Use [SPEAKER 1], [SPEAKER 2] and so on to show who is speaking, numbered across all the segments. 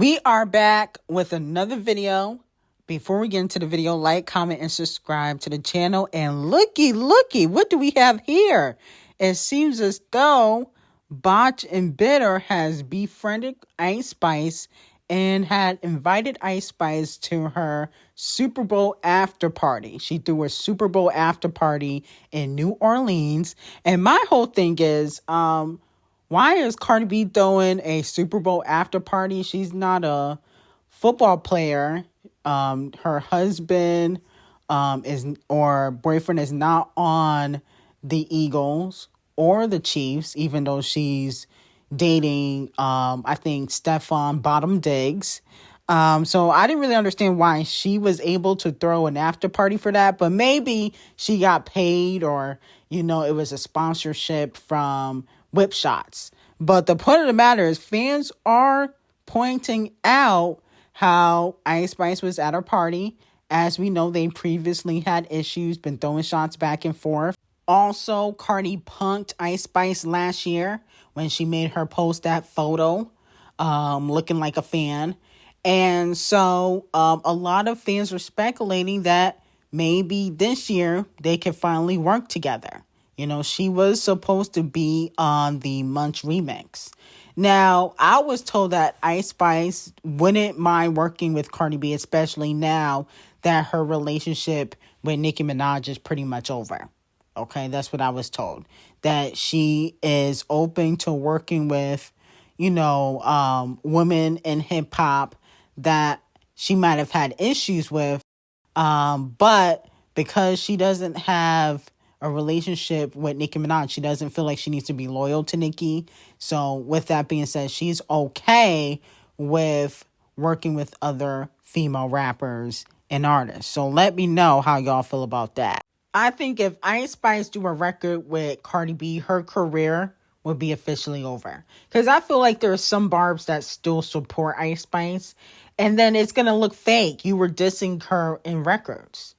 [SPEAKER 1] We are back with another video. Before we get into the video, like, comment, and subscribe to the channel. And looky, what do we have here? It seems as though Botch and Bitter has befriended Icespxce and had invited Icespxce to her Super Bowl after party. She threw a Super Bowl after party in New Orleans. And my whole thing is, why is Cardi B throwing a Super Bowl after party? She's not a football player. Her husband or boyfriend is not on the Eagles or the Chiefs, even though she's dating, I think, Stephon Bottom Diggs. So I didn't really understand why she was able to throw an after party for that, but maybe she got paid or, it was a sponsorship from Whip Shots. But the point of the matter is fans are pointing out how Icespxce was at her party. As we know, they previously had issues, been throwing shots back and forth. Also, Cardi punked Icespxce last year when she made her post that photo, looking like a fan. And so a lot of fans are speculating that maybe this year they could finally work together. She was supposed to be on the Munch remix. Now, I was told that Icespxce wouldn't mind working with Cardi B, especially now that her relationship with Nicki Minaj is pretty much over. Okay, that's what I was told. That she is open to working with, women in hip hop that she might have had issues with. But because she doesn't have a relationship with Nicki Minaj, she doesn't feel like she needs to be loyal to Nicki. So with that being said, she's okay with working with other female rappers and artists. So let me know how y'all feel about that. I think if Icespxce do a record with Cardi B, her career would be officially over. Because I feel like there are some barbs that still support Icespxce. And then it's going to look fake. You were dissing her in records.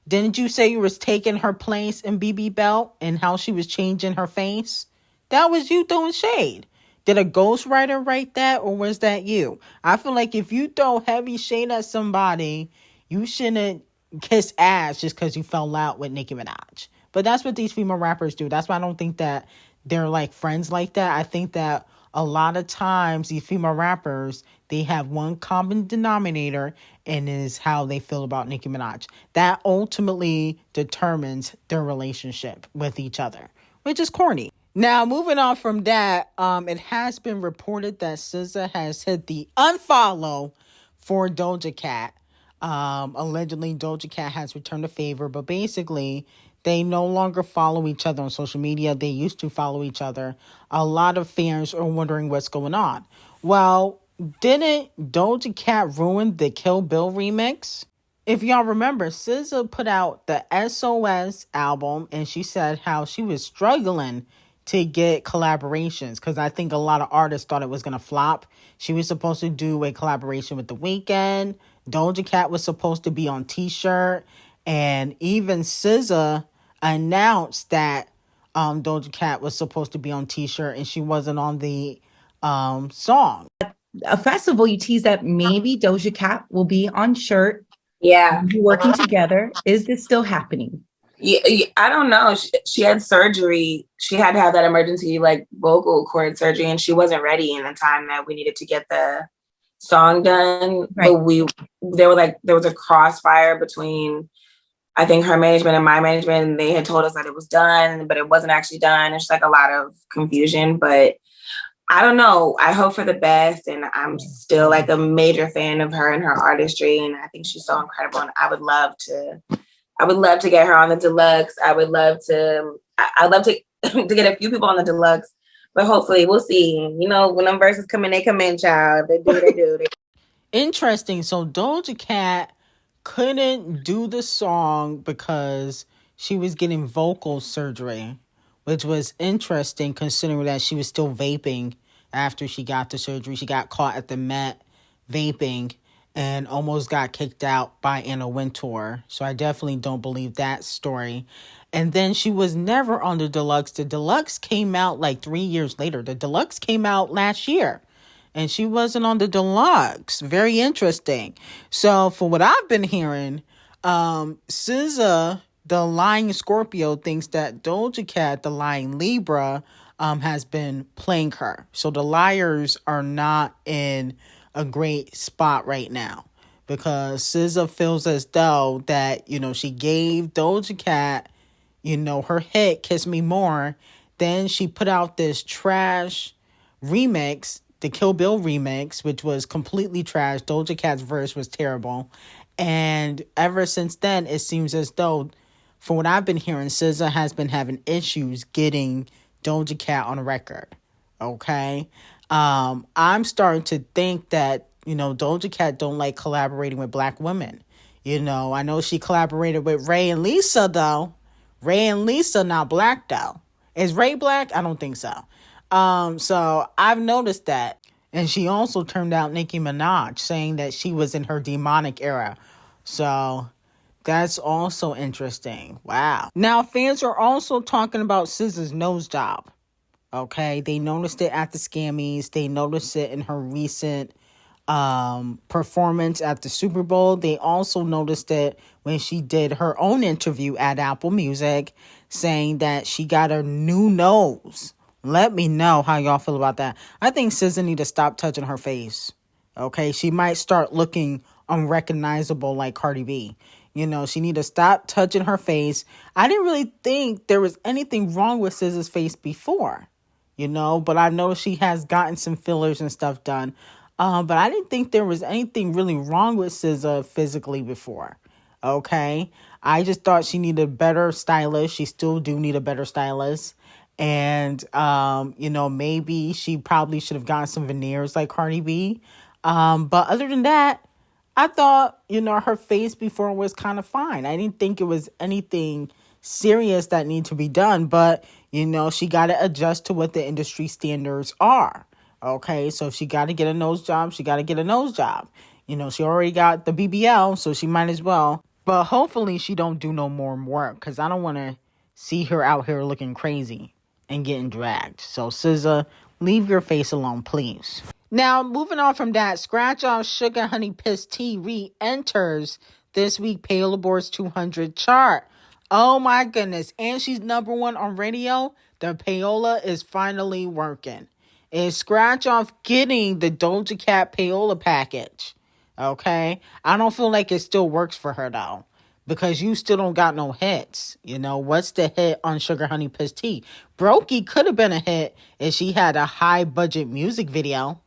[SPEAKER 1] Didn't you say you was taking her place in BB Belt and how she was changing her face? That was you throwing shade. Did a ghostwriter write that, or was that you? I feel like if you throw heavy shade at somebody, you shouldn't kiss ass just because you fell out with Nicki Minaj. But that's what these female rappers do. That's why I don't think that they're like friends like that. I think that a lot of times these female rappers, they have one common denominator, and is how they feel about Nicki Minaj. That ultimately determines their relationship with each other, which is corny. Now, moving on from that, it has been reported that SZA has hit the unfollow for Doja Cat. Allegedly, Doja Cat has returned a favor, but basically, they no longer follow each other on social media. They used to follow each other. A lot of fans are wondering what's going on. Well, didn't Doja Cat ruin the Kill Bill remix? If y'all remember, SZA put out the SOS album, and she said how she was struggling to get collaborations because I think a lot of artists thought it was going to flop. She was supposed to do a collaboration with The Weeknd. Doja Cat was supposed to be on T-shirt. And even SZA announced that Doja Cat was supposed to be on T-shirt and she wasn't on the song.
[SPEAKER 2] A festival, you tease that maybe Doja Cat will be on shirt.
[SPEAKER 3] Yeah.
[SPEAKER 2] Working together. Is this still happening?
[SPEAKER 3] Yeah, I don't know. She had surgery. She had to have that emergency vocal cord surgery, and she wasn't ready in the time that we needed to get the song done.
[SPEAKER 2] Right.
[SPEAKER 3] But there was a crossfire between, I think, her management and my management, and they had told us that it was done, but it wasn't actually done. It's a lot of confusion, but I don't know. I hope for the best, and I'm still a major fan of her and her artistry, and I think she's so incredible. And I would love to get her on the deluxe. I'd love to to get a few people on the deluxe, but hopefully we'll see. When them verses come in, they come in, child. They do.
[SPEAKER 1] Interesting. So Doja Cat couldn't do the song because she was getting vocal surgery, which was interesting considering that she was still vaping after she got the surgery. She got caught at the Met vaping and almost got kicked out by Anna Wintour. So I definitely don't believe that story. And then she was never on the deluxe. The deluxe came out 3 years later. The deluxe came out last year. and she wasn't on the deluxe. Very interesting. So for what I've been hearing, SZA, the lying Scorpio, thinks that Doja Cat, the lying Libra, has been playing her. So the liars are not in a great spot right now, because SZA feels as though that, she gave Doja Cat, her hit, Kiss Me More. Then she put out this trash remix, the Kill Bill remix, which was completely trash. Doja Cat's verse was terrible. And ever since then, it seems as though, from what I've been hearing, SZA has been having issues getting Doja Cat on record. Okay? I'm starting to think that, Doja Cat don't like collaborating with black women. I know she collaborated with Ray and Lisa, though. Ray and Lisa not black, though. Is Ray black? I don't think so. So I've noticed that. And she also turned out Nicki Minaj, saying that she was in her demonic era. So that's also interesting. Wow. Now, fans are also talking about SZA's nose job. Okay, they noticed it at the Scammies. They noticed it in her recent performance at the Super Bowl. They also noticed it when she did her own interview at Apple Music, saying that she got a new nose. Let me know how y'all feel about that. I think SZA need to stop touching her face. Okay, she might start looking unrecognizable like Cardi B. She need to stop touching her face. I didn't really think there was anything wrong with SZA's face before, but I know she has gotten some fillers and stuff done. But I didn't think there was anything really wrong with SZA physically before. Okay, I just thought she needed a better stylist. She still do need a better stylist. And, maybe she probably should have gotten some veneers like Cardi B. But other than that, I thought, her face before was kind of fine. I didn't think it was anything serious that needed to be done. But, she got to adjust to what the industry standards are. Okay, so if she got to get a nose job, she got to get a nose job. She already got the BBL, so she might as well. But hopefully she don't do no more work, because I don't want to see her out here looking crazy and getting dragged. So SZA, leave your face alone, please. Now, moving on from that, Scratch Off Sugar Honey Piss Tea re-enters this week PÄY0LÄ0W's 200 chart. Oh my goodness. And she's #1 on radio. The PÄY0LÄ is finally working. Is Scratch Off getting the Doja Cat PÄY0LÄ package? Okay? I don't feel like it still works for her, though, because you still don't got no hits. What's the hit on Sugar Honey Piss Tea? Brokey could have been a hit if she had a high budget music video,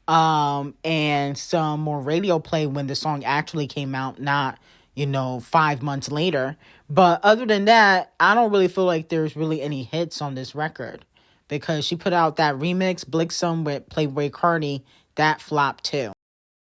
[SPEAKER 1] and some more radio play when the song actually came out, not, 5 months later. But other than that, I don't really feel like there's really any hits on this record, because she put out that remix, Blixum, with Playboy Cardi, that flopped too.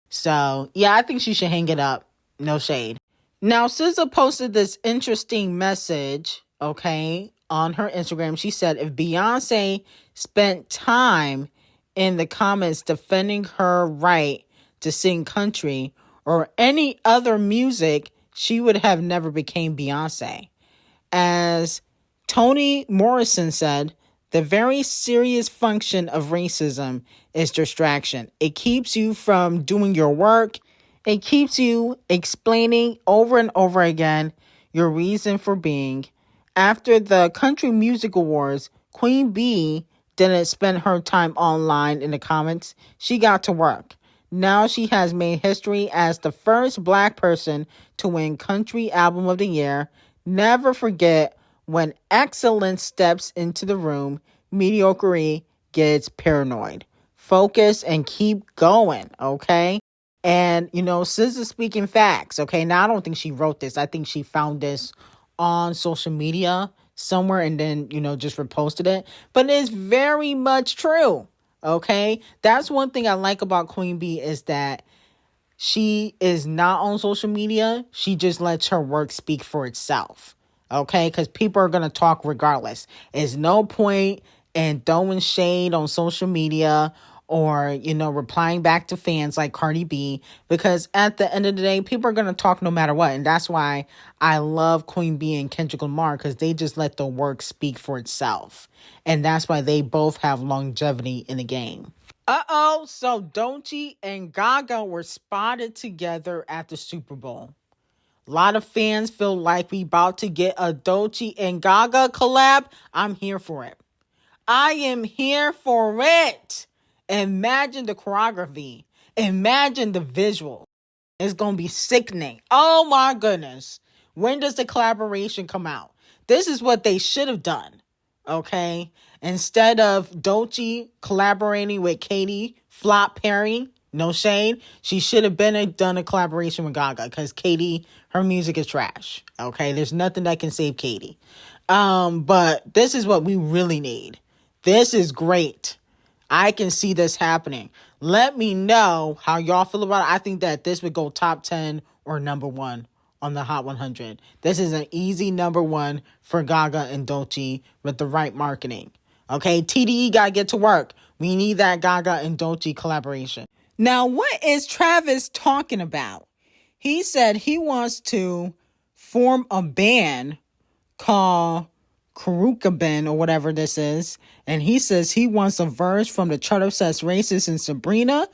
[SPEAKER 1] So, yeah, I think she should hang it up. No shade. Now, SZA posted this interesting message, okay, on her Instagram. She said, if Beyonce spent time in the comments defending her right to sing country or any other music, she would have never became Beyonce. As Toni Morrison said, the very serious function of racism is distraction. It keeps you from doing your work. It keeps you explaining over and over again your reason for being. After the Country Music Awards, Queen Bee didn't spend her time online in the comments. She got to work. Now she has made history as the first Black person to win Country Album of the Year. Never forget, when excellence steps into the room, mediocrity gets paranoid. Focus and keep going, okay? And, SZA speaking facts, okay? Now, I don't think she wrote this. I think she found this on social media somewhere and then, just reposted it. But it's very much true, okay? That's one thing I like about Queen Bee, is that she is not on social media. She just lets her work speak for itself, okay? Because people are going to talk regardless. There's no point in throwing shade on social media or, replying back to fans like Cardi B, because at the end of the day, people are going to talk no matter what. And that's why I love Queen Bee and Kendrick Lamar, because they just let the work speak for itself. And that's why they both have longevity in the game. So D0JA and Gaga were spotted together at the Super Bowl. A lot of fans feel like we about to get a D0JA and Gaga collab. I'm here for it. I am here for it. Imagine the choreography. Imagine the visual. It's going to be sickening. Oh my goodness. When does the collaboration come out? This is what they should have done. Okay? Instead of D0JA collaborating with Katy Flop Perry, no shade, she should have done a collaboration with Gaga, because Katy, her music is trash. Okay? There's nothing that can save Katy. But this is what we really need. This is great. I can see this happening. Let me know how y'all feel about it. I think that this would go top 10 or number 1 on the Hot 100. This is an easy number 1 for Gaga and D0JA with the right marketing. Okay, TDE got to get to work. We need that Gaga and D0JA collaboration. Now, what is Travis talking about? He said he wants to form a band called Karukabin or whatever this is. And he says he wants a verse from the Chart Obsessed Racist and Sabrina.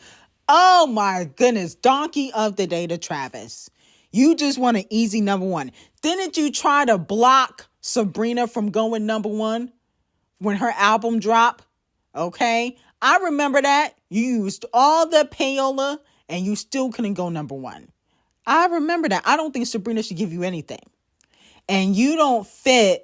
[SPEAKER 1] Oh my goodness. Donkey of the day to Travis. You just want an easy number 1. Didn't you try to block Sabrina from going number 1 when her album dropped? Okay. I remember that. You used all the payola and you still couldn't go number 1. I remember that. I don't think Sabrina should give you anything. And you don't fit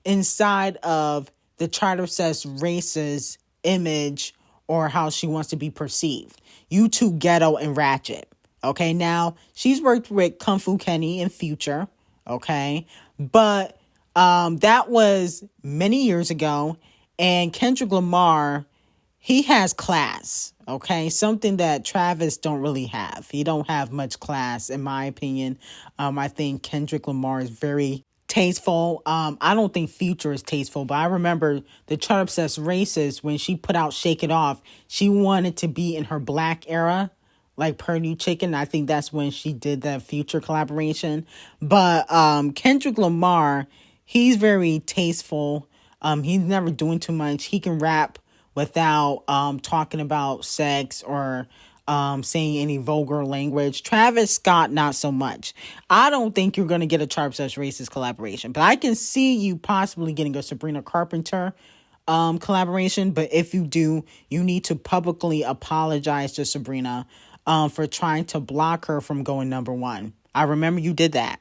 [SPEAKER 1] inside of the Chart Obsessed Racist image or how she wants to be perceived. You too ghetto and ratchet. Okay, now she's worked with Kung Fu Kenny and Future. Okay, but that was many years ago. And Kendrick Lamar, he has class. Okay, something that Travis don't really have. He don't have much class, in my opinion. I think Kendrick Lamar is very tasteful. I don't think Future is tasteful, but I remember the Chart Obsessed Racist, when she put out Shake It Off, she wanted to be in her black era, like Purdue Chicken. I think that's when she did that Future collaboration. But Kendrick Lamar, he's very tasteful. He's never doing too much. He can rap without talking about sex or saying any vulgar language. Travis Scott, not so much. I don't think you're going to get a Chart Obsessed Racist collaboration, but I can see you possibly getting a Sabrina Carpenter collaboration. But if you do, you need to publicly apologize to Sabrina for trying to block her from going number 1. I remember you did that.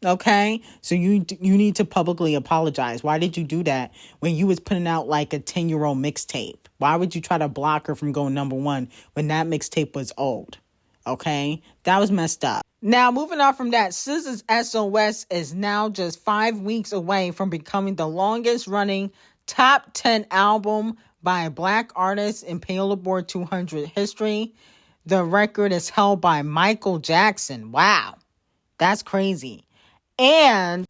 [SPEAKER 1] Okay, so you need to publicly apologize. Why did you do that when you was putting out like a 10-year-old mixtape? Why would you try to block her from going number 1 when that mixtape was old? Okay, that was messed up. Now, moving on from that, SZA's SOS is now just 5 weeks away from becoming the longest running top 10 album by a Black artist in PÄY0LÄ 200 history. The record is held by Michael Jackson. Wow, that's crazy. And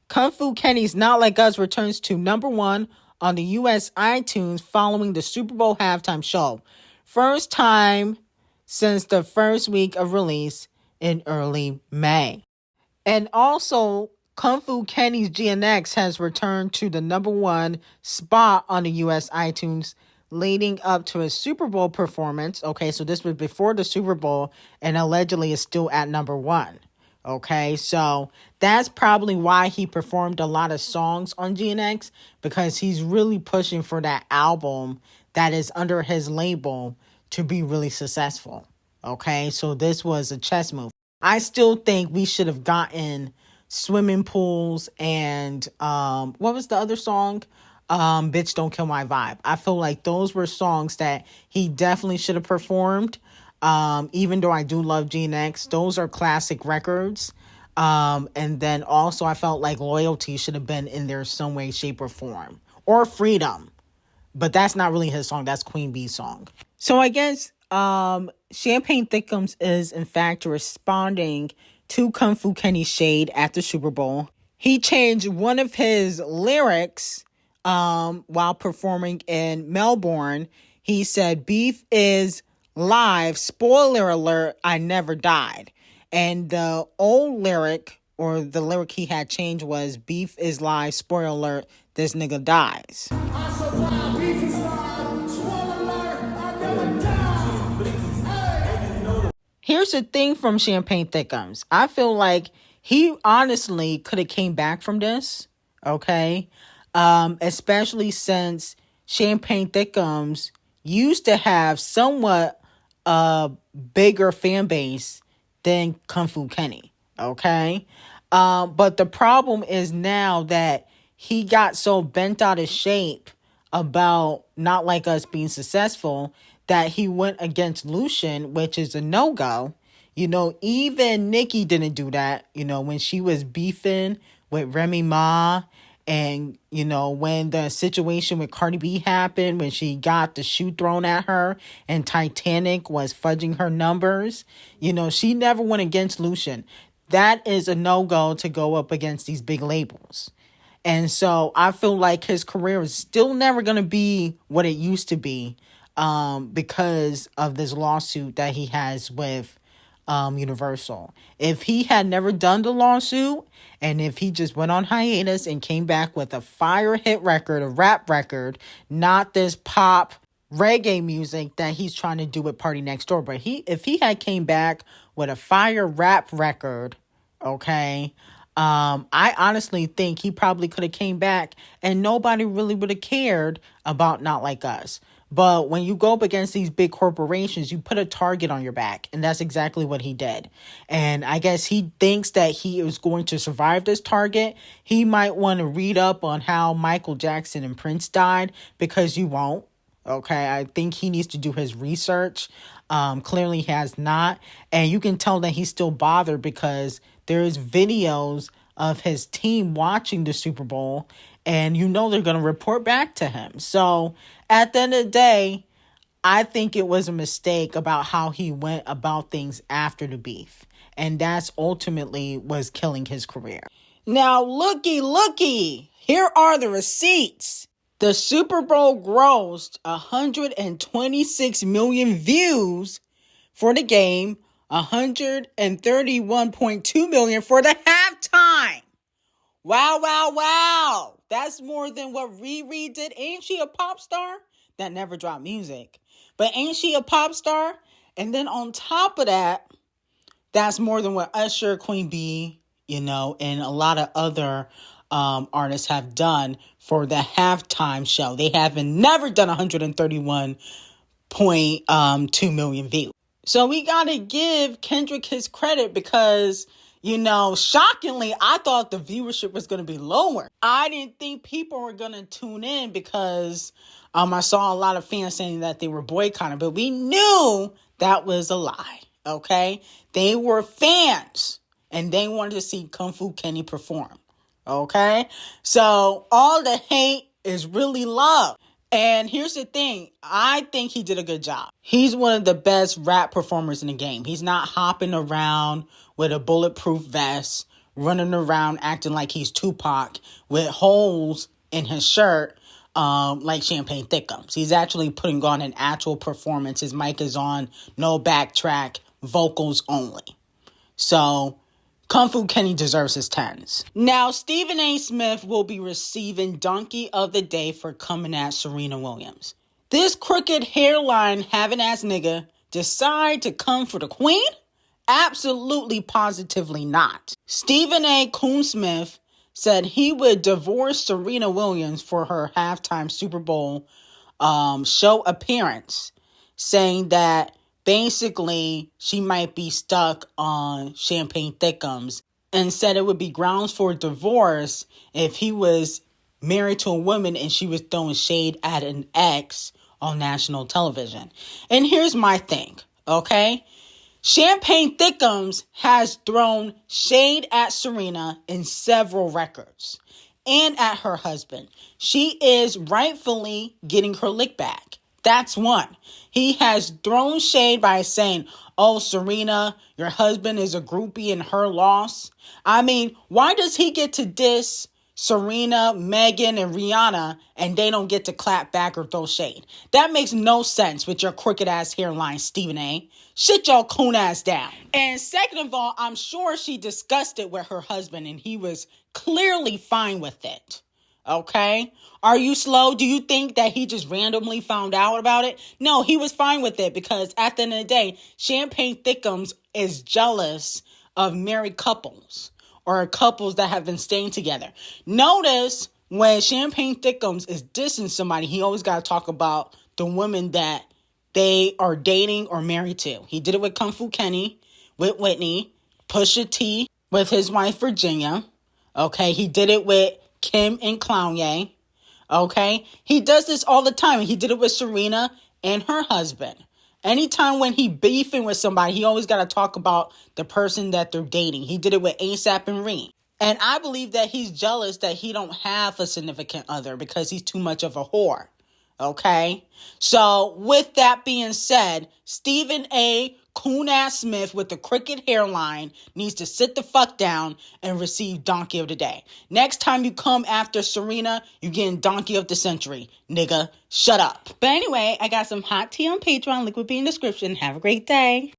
[SPEAKER 1] Kung Fu Kenny's Not Like Us returns to number 1 on the US iTunes following the Super Bowl halftime show. First time since the first week of release in early May. And also, Kung Fu Kenny's GNX has returned to the number 1 spot on the US iTunes leading up to his Super Bowl performance. Okay, so this was before the Super Bowl and allegedly is still at number 1. Okay, so that's probably why he performed a lot of songs on GNX, because he's really pushing for that album that is under his label to be really successful. Okay, so this was a chess move. I still think we should have gotten Swimming Pools and what was the other song? Bitch Don't Kill My Vibe. I feel like those were songs that he definitely should have performed. Even though I do love GNX, those are classic records. And then also I felt like Loyalty should have been in there some way, shape, or form. Or Freedom. But that's not really his song. That's Queen Bee's song. So I guess Champagne Thickums is in fact responding to Kung Fu Kenny's shade at the Super Bowl. He changed one of his lyrics while performing in Melbourne. He said, "Beef is live, spoiler alert, I never died." And the old lyric, or the lyric he had changed, was "Beef is live, spoiler alert, this nigga dies."
[SPEAKER 4] I survive, beef is live, spoiler alert, I never
[SPEAKER 1] here's the thing from Champagne Thickums. I feel like he honestly could have came back from this, okay? Especially since Champagne Thickums used to have somewhat a bigger fan base than Kung Fu Kenny, okay? But the problem is now that he got so bent out of shape about Not Like Us being successful that he went against Lucian, which is a no-go. You know, even Nikki didn't do that, you know, when she was beefing with Remy Ma, and, you know, when the situation with Cardi B happened, when she got the shoe thrown at her and Titanic was fudging her numbers, you know, she never went against Lucian. That is a no-go to go up against these big labels. And so I feel like his career is still never going to be what it used to be, because of this lawsuit that he has with Universal. If he had never done the lawsuit, and if he just went on hiatus and came back with a fire hit record, a rap record, not this pop reggae music that he's trying to do with Party Next Door, but if he had came back with a fire rap record, okay, I honestly think he probably could have came back and nobody really would have cared about Not Like Us. But when you go up against these big corporations, you put a target on your back. And that's exactly what he did. And I guess he thinks that he is going to survive this target. He might want to read up on how Michael Jackson and Prince died, because you won't. Okay, I think he needs to do his research. Clearly he has not. And you can tell that he's still bothered because there's videos of his team watching the Super Bowl, and you know they're going to report back to him. So at the end of the day, I think it was a mistake about how he went about things after the beef. And that's ultimately was killing his career. Now, looky, here are the receipts. The Super Bowl grossed 126 million views for the game, 131.2 million for the halftime. Wow. That's more than what Riri did. Ain't she a pop star? That never dropped music. But ain't she a pop star? And then on top of that, that's more than what Usher, Queen Bee, you know, and a lot of other artists have done for the halftime show. They haven't never done 131.2 million views. So we got to give Kendrick his credit because, you know, shockingly, I thought the viewership was going to be lower. I didn't think people were going to tune in because I saw a lot of fans saying that they were boycotting, but we knew that was a lie, okay? They were fans and they wanted to see Kung Fu Kenny perform, okay? So all the hate is really love. And here's the thing. I think he did a good job. He's one of the best rap performers in the game. He's not hopping around with a bulletproof vest, running around acting like he's Tupac with holes in his shirt, like Champagne Thickums. He's actually putting on an actual performance. His mic is on, no backtrack, vocals only. So Kung Fu Kenny deserves his 10s. Now, Stephen A. Smith will be receiving Donkey of the Day for coming at Serena Williams. This crooked hairline having ass nigga decide to come for the queen? Absolutely, positively not. Stephen A. Coon Smith said he would divorce Serena Williams for her halftime Super Bowl show appearance, saying that basically she might be stuck on Champagne Thickums, and said it would be grounds for divorce if he was married to a woman and she was throwing shade at an ex on national television. And here's my thing, okay? Champagne Thickums has thrown shade at Serena in several records and at her husband. She is rightfully getting her lick back. That's one. He has thrown shade by saying, oh, Serena, your husband is a groupie in her loss. I mean, why does he get to diss Serena, Megan, and Rihanna, and they don't get to clap back or throw shade? That makes no sense with your crooked ass hairline, Stephen A. Sit your coon ass down. And second of all, I'm sure she discussed it with her husband and he was clearly fine with it. Okay? Are you slow? Do you think that he just randomly found out about it? No, he was fine with it because at the end of the day, Champagne Thickums is jealous of married couples or couples that have been staying together. Notice when Champagne Thickums is dissing somebody, he always got to talk about the women that they are dating or married to. He did it with Kung Fu Kenny, with Whitney, Pusha T, with his wife Virginia. Okay, he did it with Kim and Kanye. Okay, he does this all the time. He did it with Serena and her husband. Anytime when he beefing with somebody, he always got to talk about the person that they're dating. He did it with ASAP and Reem. And I believe that he's jealous that he don't have a significant other because he's too much of a whore. Okay? So, with that being said, Stephen A. Coon-ass Smith with the crooked hairline needs to sit the fuck down and receive Donkey of the Day. Next time you come after Serena, you're getting Donkey of the Century. Nigga, shut up. But anyway, I got some hot tea on Patreon. Link will be in the description. Have a great day.